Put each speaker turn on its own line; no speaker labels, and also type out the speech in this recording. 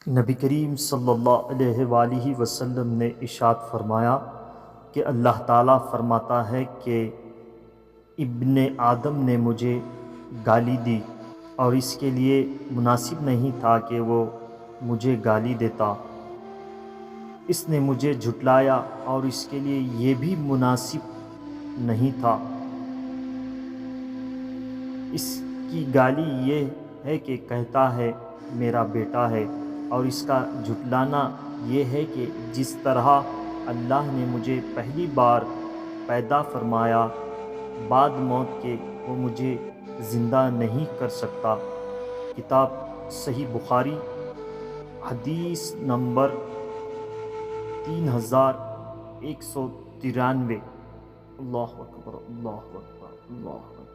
نبی کریم صلی اللہ علیہ وآلہ وسلم نے ارشاد فرمایا کہ اللہ تعالیٰ فرماتا ہے کہ ابن آدم نے مجھے گالی دی اور اس کے لیے مناسب نہیں تھا کہ وہ مجھے گالی دیتا۔ اس نے مجھے جھٹلایا اور اس کے لیے یہ بھی مناسب نہیں تھا۔ اس کی گالی یہ ہے کہ کہتا ہے میرا بیٹا ہے، اور اس کا جھٹلانا یہ ہے کہ جس طرح اللہ نے مجھے پہلی بار پیدا فرمایا، بعد موت کے وہ مجھے زندہ نہیں کر سکتا۔ کتاب صحیح بخاری، حدیث نمبر 3193۔ اللہ اکبر، اللہ اکبر، اللہ اکبر۔